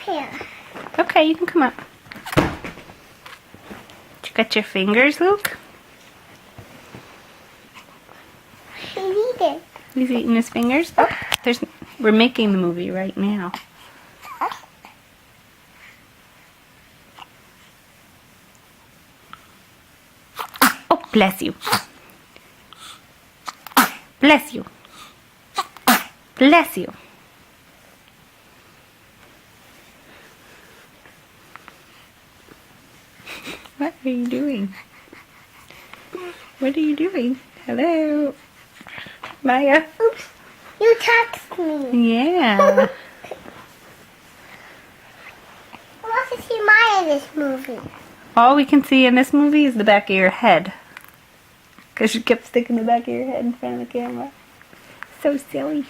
here. Okay, you can come up. You got your fingers, Luke? He's eating. He's eating his fingers. Oh, we're making the movie right now. Oh, bless you. Bless you. Bless you. What are you doing? What are you doing? Hello? Maya? Oops. You touched me. Yeah. I want to see Maya in this movie. All we can see in this movie is the back of your head. Because you kept sticking the back of your head in front of the camera. So silly.